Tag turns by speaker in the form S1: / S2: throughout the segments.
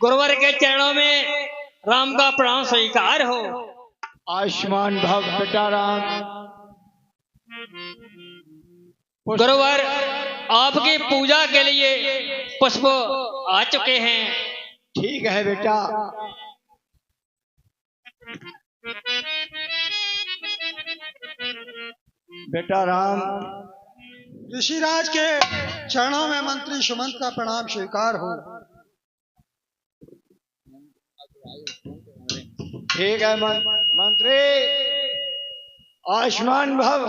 S1: गुरुवर के चरणों में राम का प्रणाम स्वीकार हो।
S2: आयुष्मान भव बेटा राम।
S1: गुरुवर आपकी पूजा के लिए पुष्प आ चुके हैं।
S2: ठीक है बेटा। बेटा राम,
S3: ऋषिराज के चरणों में मंत्री सुमंत का प्रणाम स्वीकार हो।
S2: ठीक है मंत्री। आयुष्मान भव।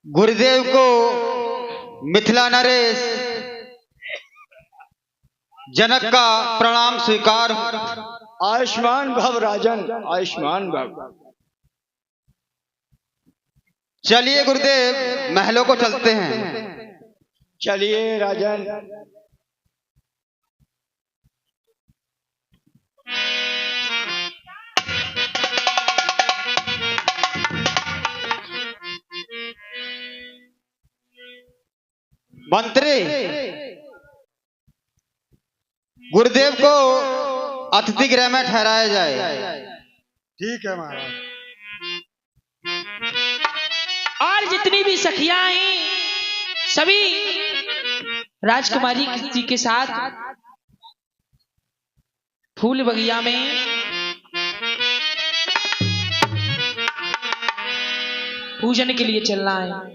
S4: गुरुदेव को मिथिला नरेश जनक का प्रणाम स्वीकार।
S2: आयुष्मान भव राजन, आयुष्मान भव।
S4: चलिए गुरुदेव महलों को चलते हैं।
S2: चलिए राजन।
S4: मंत्री, गुरुदेव को अतिथि गृह में ठहराया जाए।
S3: ठीक है महाराज।
S5: और जितनी भी सखियां हैं सभी राजकुमारी जी के साथ फूल बगिया में पूजन के लिए चलना है।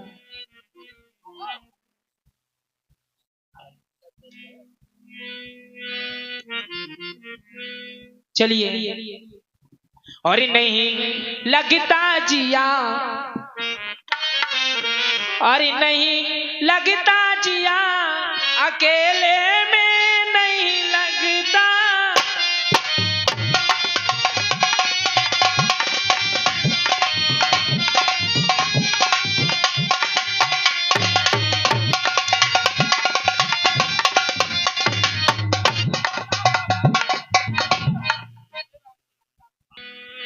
S5: चलिए। और नहीं लगता जिया, और नहीं लगता जिया, अकेले में नहीं लगता।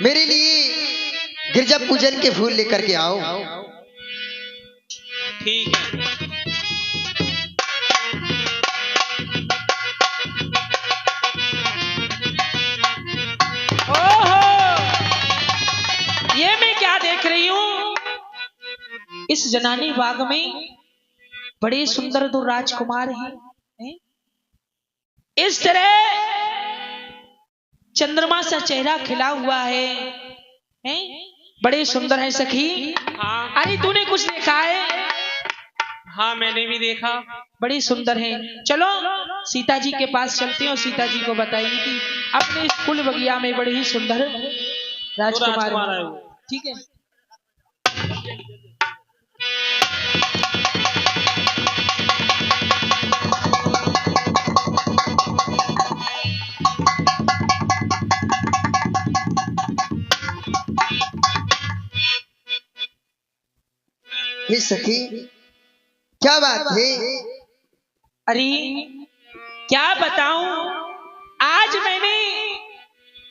S4: मेरे लिए गिरजा पूजन के फूल लेकर के आओ।
S1: ठीक है।
S5: ओहो, ये मैं क्या देख रही हूँ? इस जनानी बाग में बड़े सुंदर दो राजकुमार हैं। इस तरह चंद्रमा सा चेहरा खिला हुआ है? बड़े सुंदर है सखी।
S1: हाँ
S5: अरे तूने कुछ देखा है?
S1: हाँ मैंने भी देखा।
S5: बड़ी सुंदर है। चलो सीता जी के पास चलते हैं और सीता जी को बताएंगे कि अपने इस फूल बगिया में बड़े ही सुंदर राजकुमार
S1: आए
S5: हैं।
S1: वो।
S5: ठीक है।
S4: हे सखी, क्या बात है?
S5: अरे क्या बताऊं, आज मैंने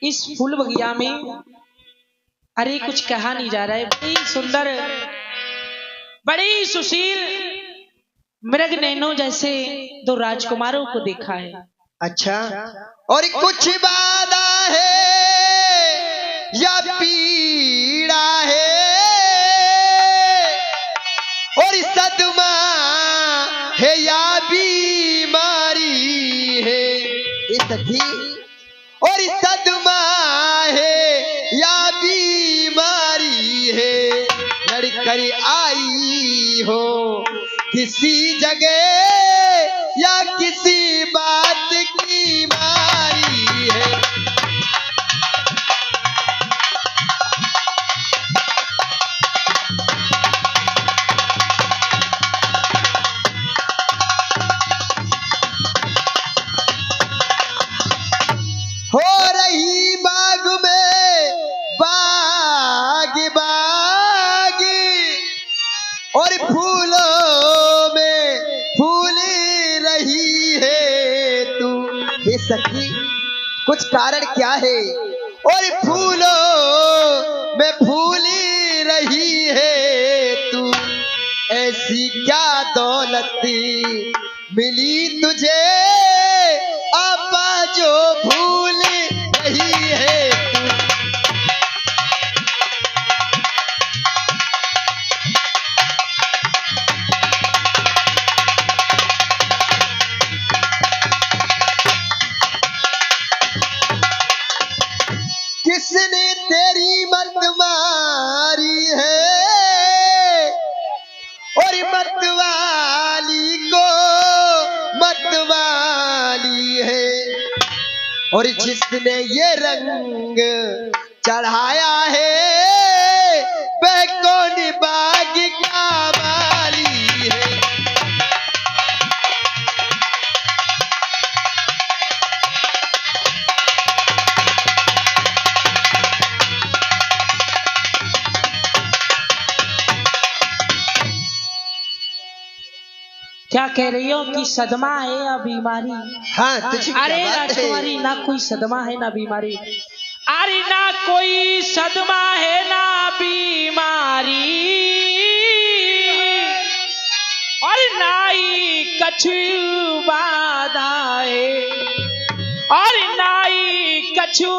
S5: इस फूल बगिया में, अरे कुछ कहा नहीं जा रहा है, बड़ी सुंदर, बड़ी सुशील मृग नैनो जैसे दो राजकुमारों को देखा है।
S4: अच्छा, और कुछ वादा है या पीड़ा है, और सदमा है या बीमारी है। ये सखी, और सदमा है या बीमारी है, लड़कर आई हो किसी जगह या किसी बात की मारी है। हो रही बाग में बाग बाग, और फूलों में फूल रही है तू। हे सखी, कुछ कारण क्या है? और फूलों में फूल रही है तू, ऐसी क्या दौलत मिली तुझे आपा जो भूल रही है तू। किसने तेरी मत मारी है और मतवाली को मतवाली है, और जिसने ये रंग चढ़ाया है वह कौन बाग का वाली है।
S5: क्या कह रही हो कि सदमा है या बीमारी?
S4: हाँ तुझे क्या
S5: अरे
S4: बात है?
S5: राजकुमारी, ना कोई सदमा है ना बीमारी। अरे ना कोई सदमा है ना बीमारी, और ना ही कछु बाधा है, और ना ही कछु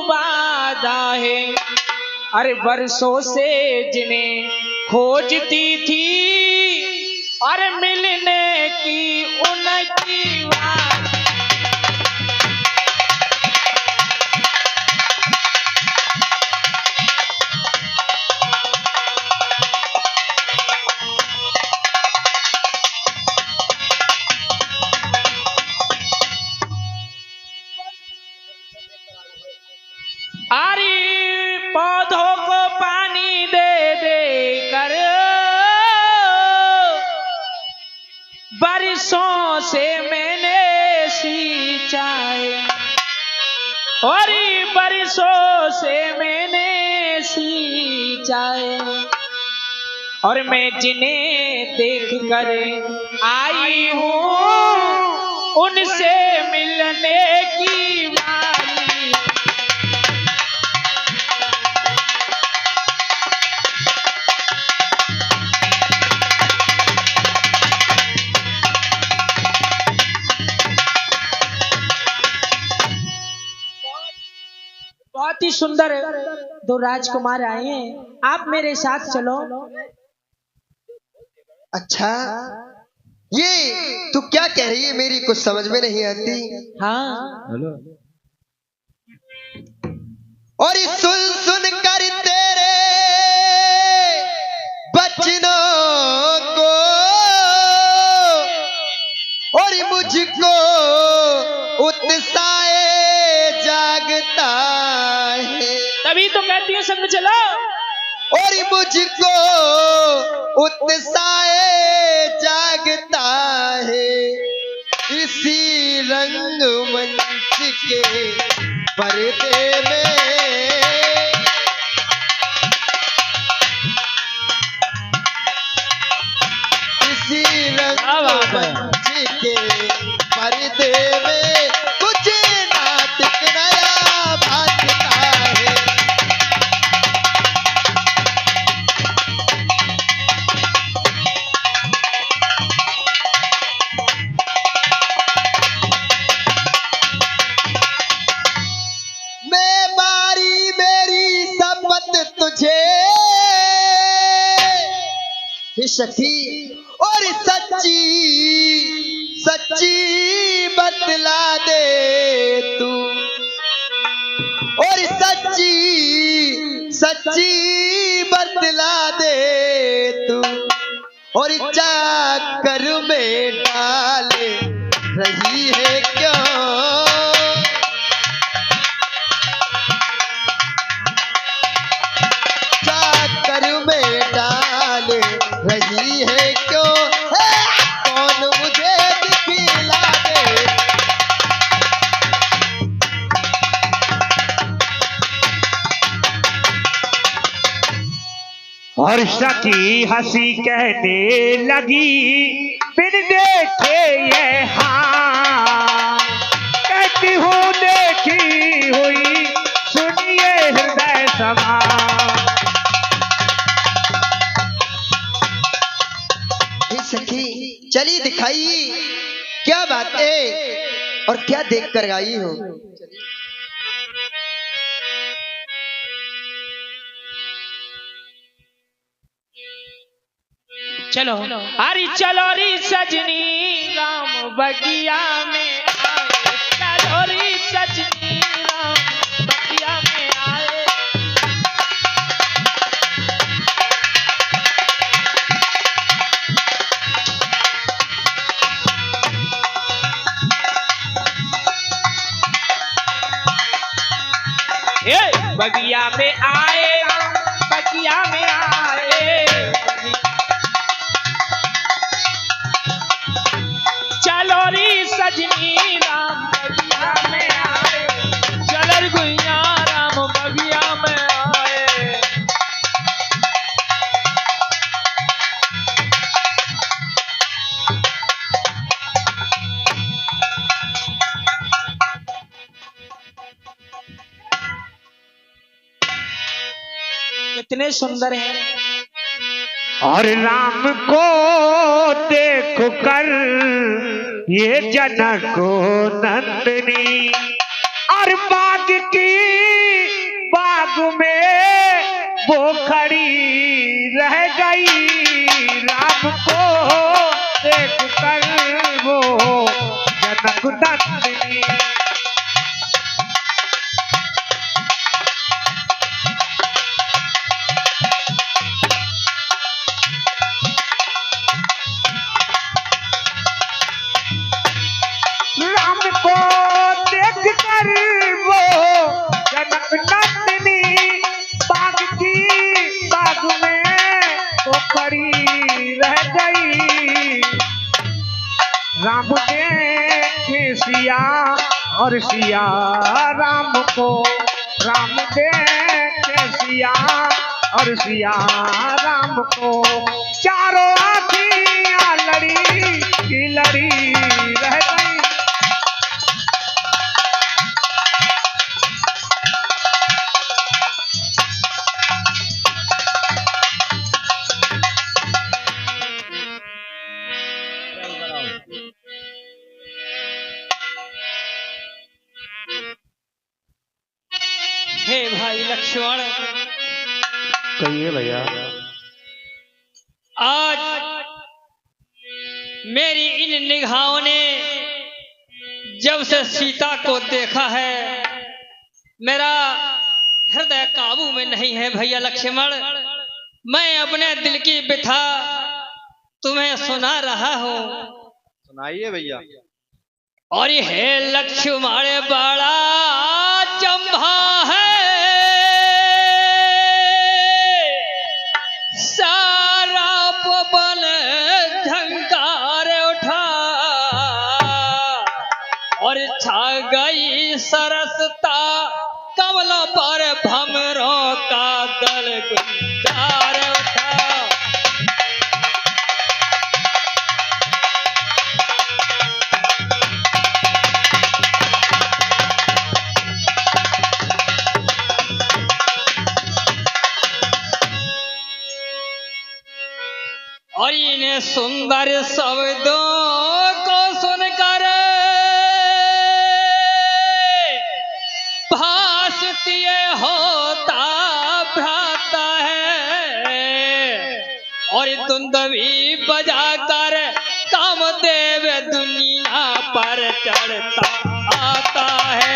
S5: बाधा है। अरे बरसों से जिन्हें खोजती थी और मिलने की उनकी बात। अरे पौधों को पानी दे दे कर बरसों से मैंने सींचा है, और बरसों से मैंने सींचा है, और मैं जिन्हें देख कर आई हूँ उनसे मिलने की वाली। बहुत ही सुंदर दो राजकुमार आए हैं, आप मेरे साथ चलो।
S4: अच्छा ये तू क्या कह रही है, मेरी कुछ समझ में नहीं आती।
S5: हाँ
S4: और सुन सुन कर तेरे बचनों को और मुझको उत्साह जागता है,
S5: तभी तो कहती है संग चलो।
S4: और मुझको उत्साह जागता है, इसी रंगमंच के पर्दे में, इसी रंगमंच के पर्दे में कुछ नाटक नया भासता है। मैं बारी मेरी शपथ तुझे हे सखी, और सच्ची सच्ची बतला दे तू, और सच्ची सच्ची बतला दे तू, और चाकर में डाल रही है क्यों, चाकर में डाल रही है क्यों, कौन मुझे दिखला दे।
S6: और सखी हंसी कहने लगी बिन देखे ये हाँ, कहती हूँ देखी हुई सुनिए हृदय समा।
S4: हे सखी चली दिखाई बात है और क्या देख कर आई हो?
S5: चलो अरे चलो री सजनी राम बगिया में आए, चलो री सजनी राम बगिया में आए। बगिया में आए, बगिया में आए, चलो री सजनी राम बगिया में आए, चलो गुइया राम बगिया में आए। कितने सुंदर हैं
S6: और राम को देख कर ये जनक नंदनी, और बाग की बाग में वो खड़ी रह गई। राम को देख कर वो जनक नंदनी, नंदिनी बाग की बाग में वो खड़ी रह गई। राम देखे सिया और सिया राम को, राम देखे सिया और सिया राम को, चारों आँखियाँ लड़ी की लड़ी रह गई।
S1: हे भाई लक्ष्मण,
S6: कहिए भैया।
S1: आज मेरी इन निगाहों ने जब से सीता को देखा है, मेरा हृदय काबू में नहीं है भैया लक्ष्मण। मैं अपने दिल की व्यथा तुम्हें सुना रहा हूँ।
S2: सुनाइए भैया।
S1: और हे लक्ष्मण बड़ा चंभा है, सारा पवन झंकार उठा, और छा गई सरसता कमल पर भमरों का दल गुंजार उठा। और इन्हें सुंदर शब्दों को सुनकर भासती होता भ्राता है, और दुंदवी बजाकर कामदेव दुनिया पर चढ़ता आता है।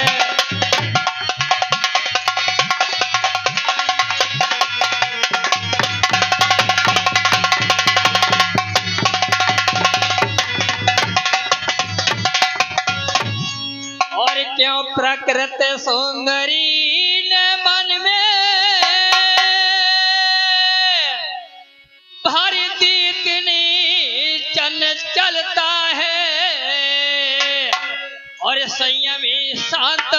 S1: क्यों प्रकृति सुंदरी ने मन में भरी दी इतनी चंचलता है, और संयमी शांत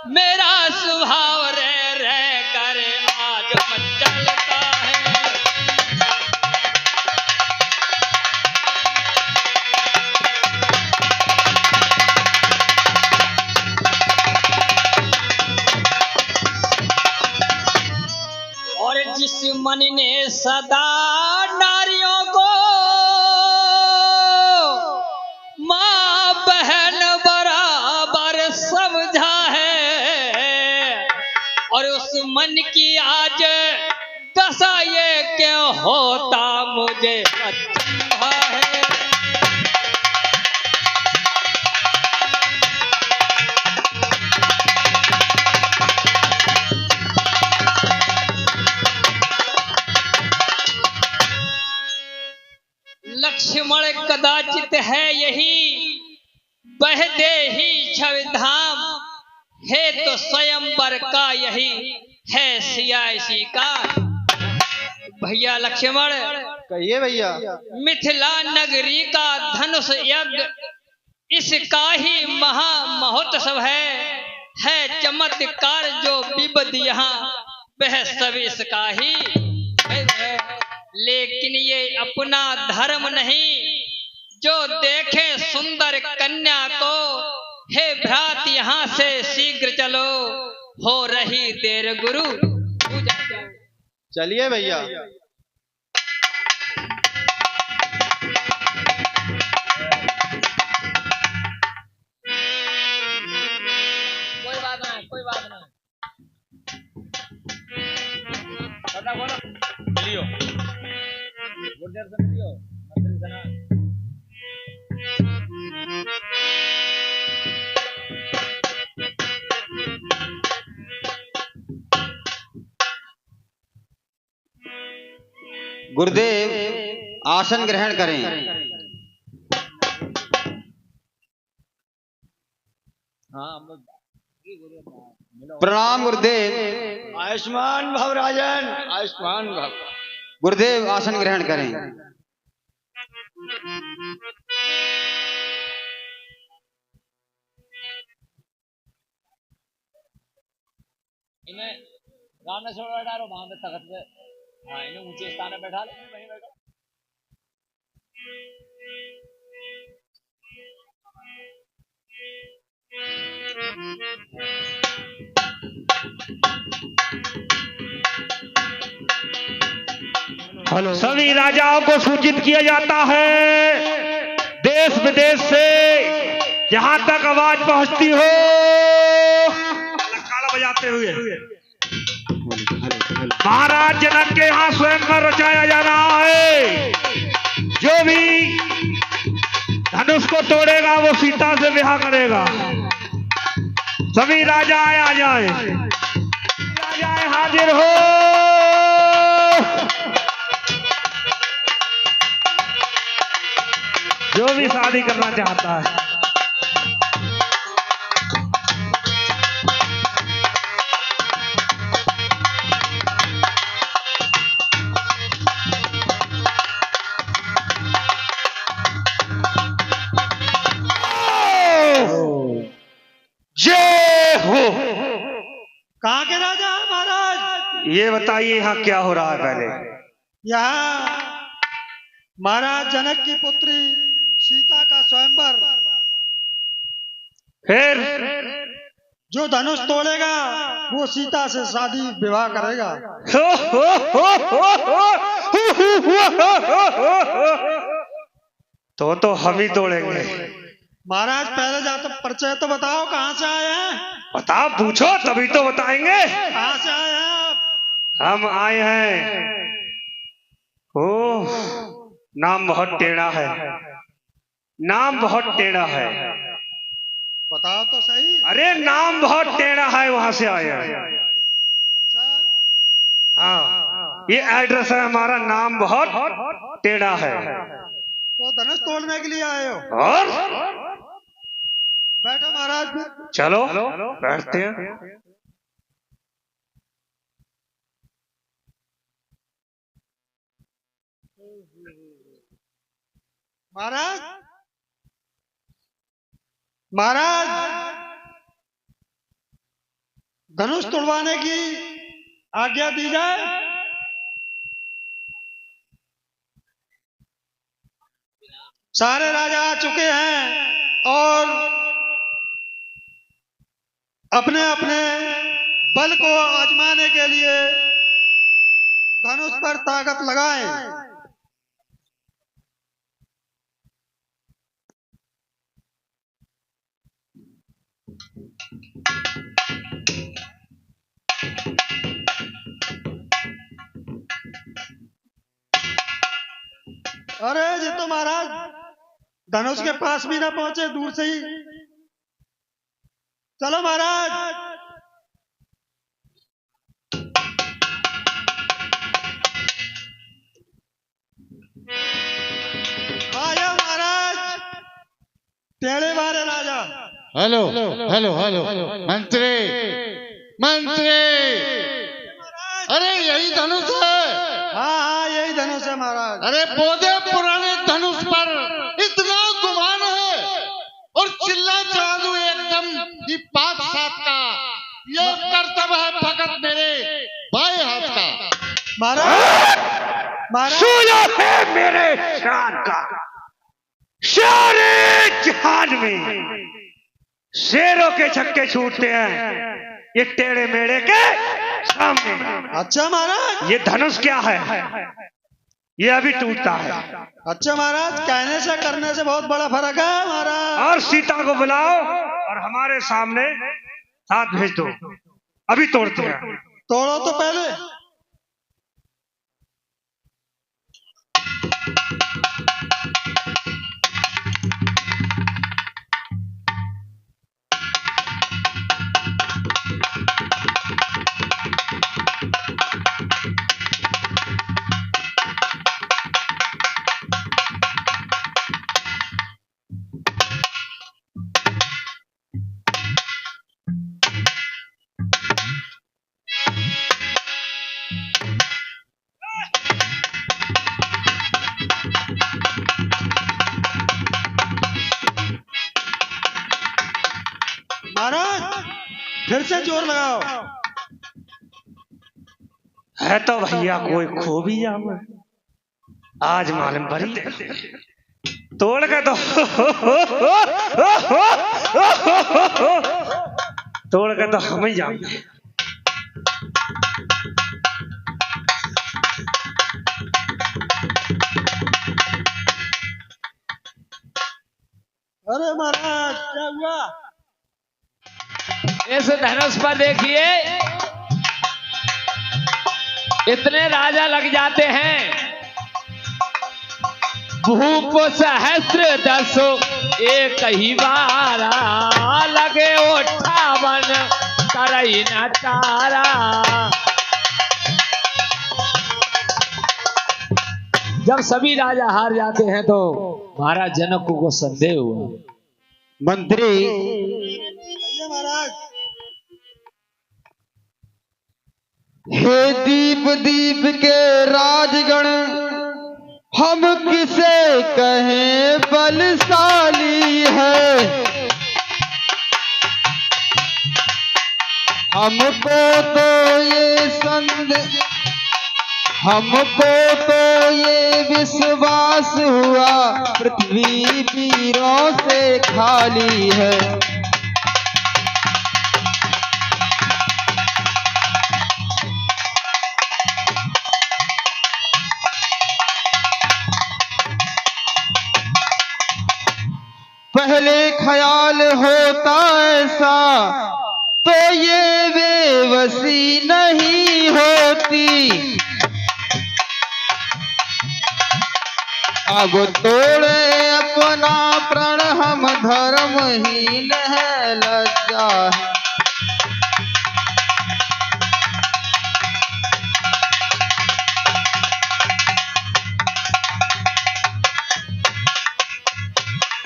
S1: मेरा स्वभाव रह कर आज मचलता है। जिस मन ने सदा नारियों को माँ दुश्मन की आज दशा ये क्यों होता मुझे अचंभा है। लक्ष्मण कदाचित है यही बह दे ही छविधाम है तो स्वयंवर का यही है सियासी का। भैया लक्ष्मण
S2: कहिए भैया।
S1: मिथिला नगरी का धनुष यज्ञ इसका ही महा महोत्सव है चमत्कार जो विपद यहाँ वह सब इसका ही है। लेकिन ये अपना धर्म नहीं जो देखे सुंदर कन्या को हे भ्रात यहाँ से शीघ्र चलो हो रही देर गुरु।
S2: चलिए भैया।
S1: कोई बात नहीं कोई बात नहीं। पता बोलो मिलियो गुर्जर से मिलियो मंत्री से ना।
S7: गुरुदेव आसन ग्रहण करें। प्रणाम गुरुदेव।
S3: आयुष्मान भव राजन, आयुष्मान भव।
S7: गुरुदेव आसन ग्रहण करें।
S1: इन्हें राम में छोड़ डालो वहां पे तख्त पे। हाँ इन्हें ऊंचे स्थान में बैठा लो वहीं बैठो।
S6: सभी राजाओं को सूचित किया जाता है देश विदेश से जहां तक आवाज पहुंचती हो काला बजाते हुए महाराज जनक के यहाँ स्वयं पर रचाया जा रहा है। जो भी धनुष को तोड़ेगा वो सीता से विवाह करेगा। सभी राजाएं आ जाए, राजाएं हाजिर हो। जो भी शादी करना चाहता है जय हो।
S3: कहाँ के राजा हैं महाराज?
S6: ये बताइए यहाँ क्या हो रहा है? पहले
S3: यहाँ महाराज जनक की पुत्री सीता का स्वयंवर।
S6: फिर
S3: जो धनुष तोड़ेगा वो सीता से शादी विवाह करेगा।
S6: तो हम ही तोड़ेंगे।
S3: महाराज पहले जाते परिचय तो बताओ, कहाँ से आए हैं?
S6: बताओ, पूछो तभी तो बताएंगे।
S3: कहाँ से आए हैं आप?
S6: हम आए हैं, ओह नाम बहुत टेढ़ा है, नाम बहुत टेढ़ा है।
S3: बताओ तो सही।
S6: अरे नाम बहुत टेढ़ा है, वहां से आए हैं।
S3: अच्छा
S6: हाँ, ये एड्रेस है हमारा, नाम बहुत टेढ़ा है।
S3: तो धनुष तोड़ने के लिए आए हो?
S6: और
S3: बैठो महाराज।
S6: चलो बैठते हैं।
S3: महाराज महाराज धनुष तोड़वाने की आज्ञा दी जाए। सारे राजा आ चुके हैं और अपने अपने बल को आजमाने के लिए धनुष पर ताकत लगाएं। अरे जी तो महाराज धनुष के पास भी ना पहुंचे, दूर से ही। चलो महाराज। आया महाराज, टेढ़े बारे राजा।
S8: हेलो हेलो हेलो मंत्री मंत्री, अरे यही धनुष है।
S3: हाँ हाँ यही धनुष है महाराज।
S8: अरे पौधे पुराने धनुष पर इतना गुमान है और चिल्ला चालू एकदम कि 5-7 का ये कर्तव्य है फकत मेरे बाएं हाथ का।
S3: महाराज महाराज
S6: सोया है मेरे शान का, सारे जहान में शेरों के छक्के छूटते हैं ये टेढ़े मेढ़े के सामने।
S3: अच्छा महाराज।
S6: ये धनुष क्या है, ये अभी टूटता है।
S3: अच्छा महाराज, कहने से करने से बहुत बड़ा फर्क है महाराज।
S6: और सीता को बुलाओ और हमारे सामने साथ भेज दो, अभी तोड़ते हैं।
S3: तोड़ो तो पहले। महाराज फिर से जोर लगाओ।
S6: है तो भैया कोई खो भी जाऊंगा, आज मालूम भरी तोड़ के तो तोड़ के तो हम ही जाएंगे।
S3: अरे महाराज क्या हुआ?
S1: इस धनुष पर देखिए इतने राजा लग जाते हैं। भूप सहस्त्र 10 एक ही बारा, लगे 58 करई न तारा। जब सभी राजा हार जाते हैं तो महाराज जनक को संदेह हुआ।
S7: मंत्री
S3: महाराज
S7: हे दीप दीप के राजगण, हम किसे कहें बलशाली है। हमको तो ये विश्वास हुआ पृथ्वी वीरों से खाली है। पहले ख्याल होता ऐसा तो ये बेबसी नहीं होती। अब तोड़े अपना प्रण हम धर्महीन है, लज्जा है।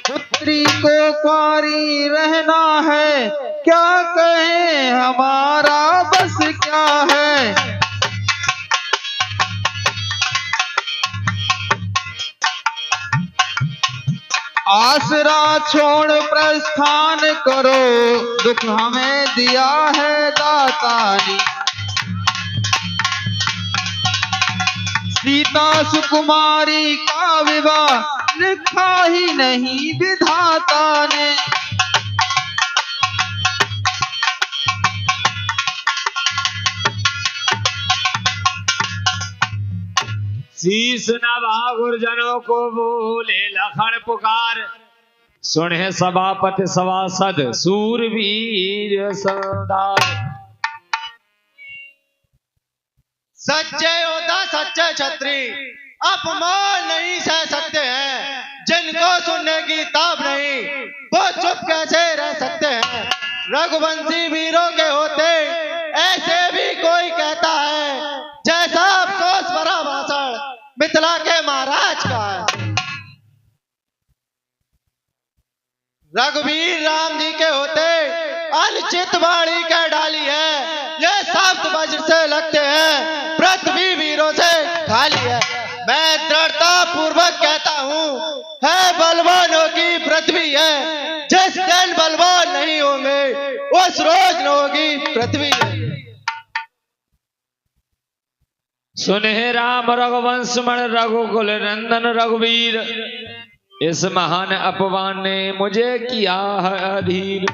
S7: पुत्री को कुंवारी रहना है, क्या कहें हमारा बस क्या है। आसरा छोड़ प्रस्थान करो, दुख हमें दिया है दाता ने। सीता सुकुमारी का विवाह लिखा ही नहीं विधाता ने।
S1: शीश नभा गुरजनों को बोले लखन पुकार, सुने सभापति सभासद सूरवीर सरदार।
S4: सच्चे योद्धा सच्चे छत्री,
S9: अपमान नहीं सह सकते हैं, जिनको सुनने की ताब नहीं वो चुप कैसे रह सकते हैं। रघुवंशी वीरों के होते ऐसे भी कोई कहता है, जैसा अफसोस भरा भाषण मिथिला के महाराज का है। रघुवीर राम जी के होते अनुचित वाणी कह डाली है, ये शब्द वज्र से लगते हैं, पृथ्वी वीरों से खाली है। मैं दृढ़ता पूर्वक कहता हूँ, है बलवानों की पृथ्वी है, जिस दिन बलवान नहीं होंगे उस रोज न होगी पृथ्वी।
S6: सुने राम रघुवंश मण रघुकुल नंदन रघुवीर, इस महान अपमान ने मुझे किया है अधीर।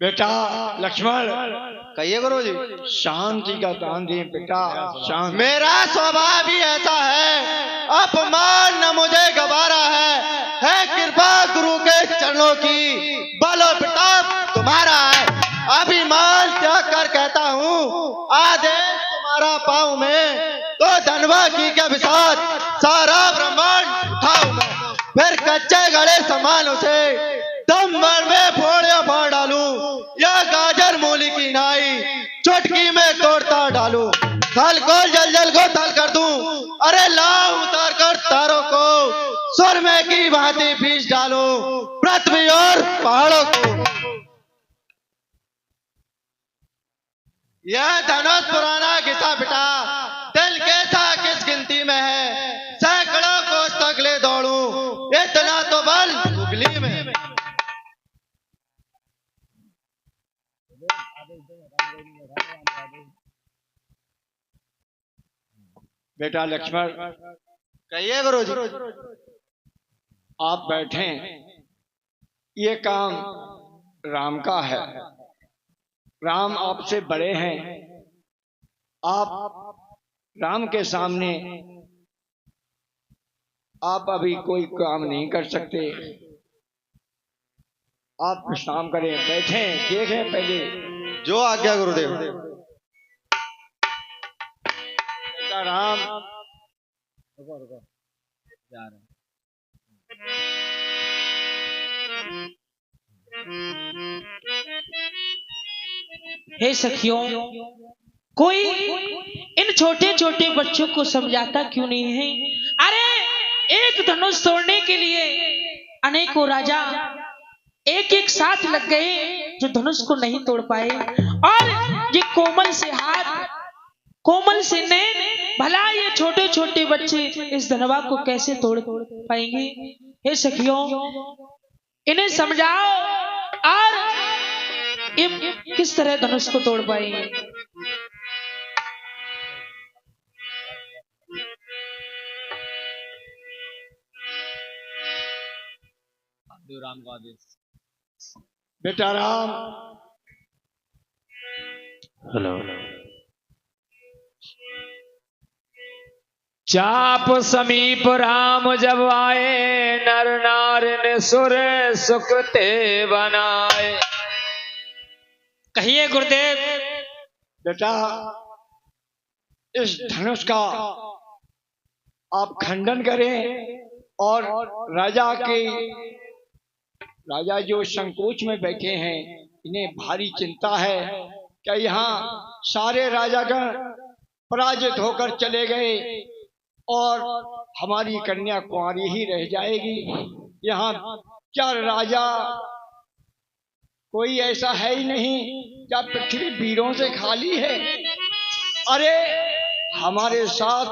S9: बेटा लक्ष्मण, कहिए गुरु जी। शांति का दान दिए बेटा, शांति। मेरा स्वभाव ही ऐसा है, अपमान न मुझे गवारा है कृपा गुरु के चरणों की, बलो प्रताप तुम्हारा है। अभिमान त्याग कर कहता हूँ, आदेश तुम्हारा पाऊं मैं, तो धनवा की क्या विसात सारा ब्रह्मांड उठाऊं मैं। फिर कच्चे गड़े समान उसे दम भर में फोड़े फाड़ डालूं, या गाजर मूली की नाई चुटकी में तोड़ता डालूं। थल को जल को थल कर दूं, अरे लाओ उतार कर तारों को, सुरमे की भांति पीस डालूं पृथ्वी और पहाड़ों को। यह धनुष पुराना घिसा पिटा, दिल कैसा किस गिनती में है, सैकड़ों कोस तक ले दौड़ूं, इतना तो बल उगली में।
S10: बेटा लक्ष्मण,
S9: कहिए गुरु जी।
S10: आप बैठे, ये काम राम का है, राम आपसे बड़े हैं, आप राम के सामने आप अभी कोई काम नहीं कर सकते। आप विश्राम करें, बैठें, देखें पहले।
S9: जो आज्ञा गुरुदेव।
S10: बेटा राम,
S2: जा रहे हैं।
S5: हे सखियों, कोई इन छोटे छोटे बच्चों को समझाता क्यों नहीं है? अरे एक धनुष तोड़ने के लिए अनेकों राजा एक एक साथ लग गए, जो धनुष को नहीं तोड़ पाए। और ये कोमल से हाथ, कोमल से नैन, भला ये छोटे छोटे बच्चे इस धनवा को कैसे तोड़ पाएंगे? हे सखियों, इन्हें समझाओ और ये किस तरह धनुष को तोड़ पाएंगे।
S2: राम का आदेश।
S10: बेटा राम,
S6: हेलो। चाप समीप राम जब आए, नर नारिन सुर सुकृते बनाए।
S1: कहिए गुरुदेव।
S10: बेटा इस धनुष का आप खंडन करें, और राजा जो संकोच में बैठे हैं, इन्हें भारी चिंता है कि यहाँ सारे राजागण पराजित होकर चले गए और हमारी कन्या कुंवारी ही रह जाएगी। यहाँ क्या राजा कोई ऐसा है ही नहीं, क्या पृथ्वी वीरों से खाली है? अरे हमारे साथ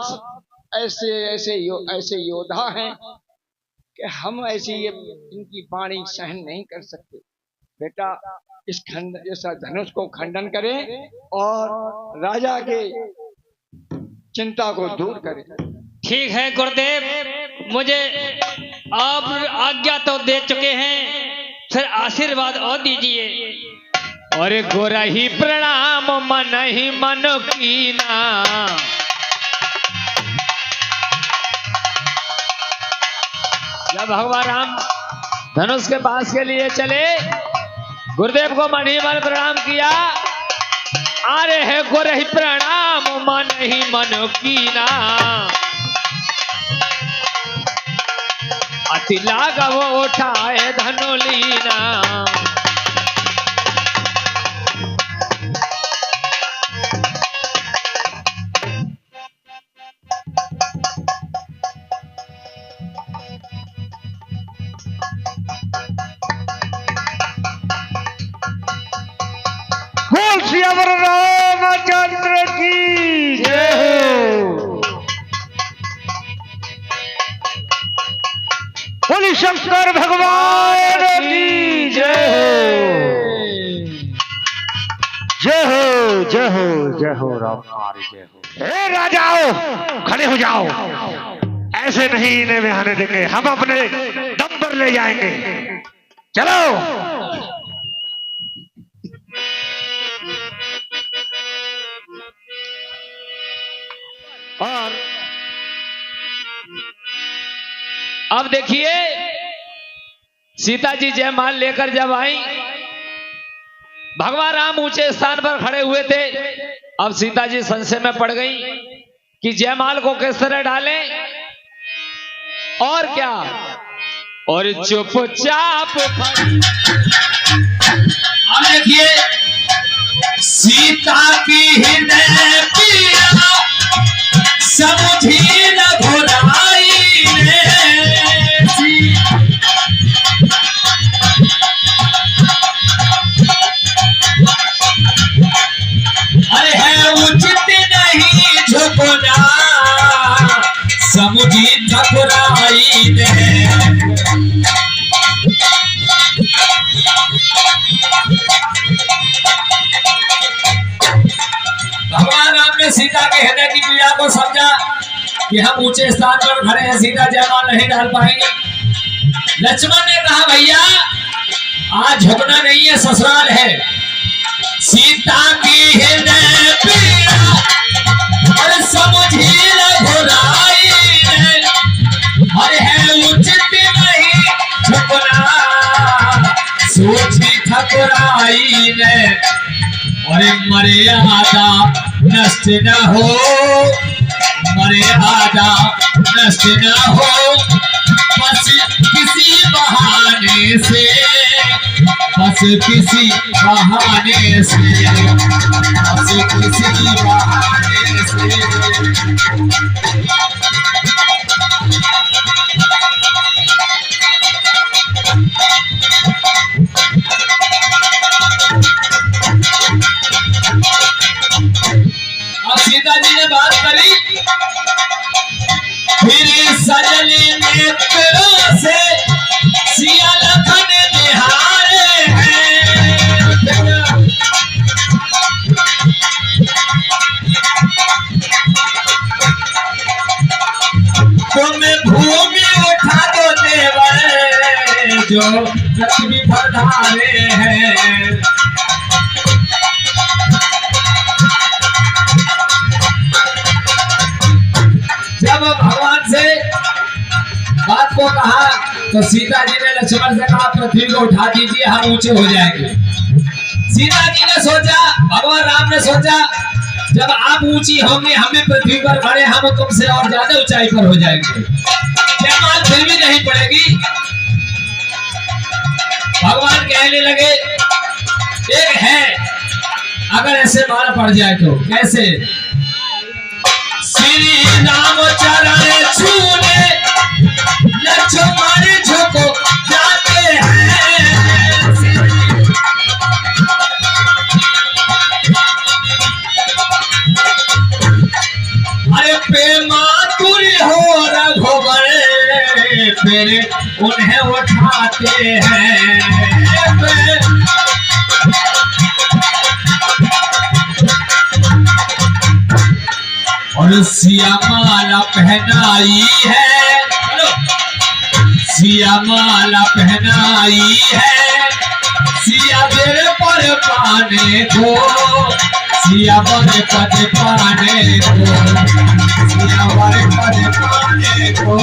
S10: ऐसे योद्धा हैं कि हम इनकी वाणी सहन नहीं कर सकते। बेटा इस धनुष को खंडन करें और राजा के चिंता को दूर करें।
S1: ठीक है गुरुदेव, मुझे आप आज्ञा तो दे चुके हैं, फिर आशीर्वाद और दीजिए।
S6: और गोरा ही प्रणाम मन ही मन कीना, जब भगवान राम धनुष के पास के लिए चले
S2: गुरुदेव को मन ही मन प्रणाम किया। अरे है गुर ही प्रणाम मन ही मन कीना, अति लागव उठाए धनुलीना।
S6: बोल सियावर रामचंद्र की जय हो। बोली शंकर भगवान की जय हो। जय हो जय हो जय हो राम जय हो। हे राजाओ खड़े हो जाओ, ऐसे नहीं इन्हें बहाने देंगे, हम अपने दम पर ले जाएंगे। चलो
S2: और अब देखिए सीता जी जयमाल लेकर जब आई, भगवान राम ऊंचे स्थान पर खड़े हुए थे। अब सीता जी संशय में पड़ गई कि जयमाल को किस तरह डालें और क्या, और चुपचाप
S11: अब देखिए सीता की हृदय पीड़ा समझी न घोड़ाई ने, अरे है उचित नहीं झुकना समझी ठकुराई ने। भगवान राम ने सीता के हृदय की पीड़ा को समझा कि हम ऊंचे स्थान पर खड़े हैं, सीता जयमाल नहीं डाल पाएंगे। लक्ष्मण ने कहा भैया आज झुकना नहीं है, ससुराल है। सीता की हृदय पीड़ा और समझी न घोड़ाई ने, अरे है उचित नहीं झुकना सोची ठकुराई ने। अरे मर्यादा नष्ट न हो, मर्यादा नष्ट न हो, बस किसी बहाने से, बस किसी बहाने से, बस किसी बहाने से। अब सीता जी ने बात करी, फिर सजले नेत्रों से सिया लखन निहारे हैं। तुम भूमि उठा दो देवर जो पृथ्वी पर धारे हैं। जब भगवान से बात को कहा तो सीता जी ने लक्ष्मण से कहा पृथ्वी को उठा दीजिए, हम ऊंचे हो जाएंगे। सीता जी ने सोचा, भगवान राम ने सोचा जब आप ऊंची होंगे, हम भी पृथ्वी पर खड़े, हम तुमसे और ज्यादा ऊंचाई पर हो जाएंगे, जयमाल फिर भी नहीं पड़ेगी। भगवान कहने लगे एक है, अगर ऐसे मार पड़ जाए तो कैसे? श्री राम चरण छूने लक्ष्मण झुको जाते हैं। अरे पेमातुर हो रघुवर फिर उन्हें उठाते हैं। और सिया माला पहनाई है, सिया माला पहनाई है, सिया बर पर पाने को, सिया बर पद पाने को, सिया बर पद पाने को।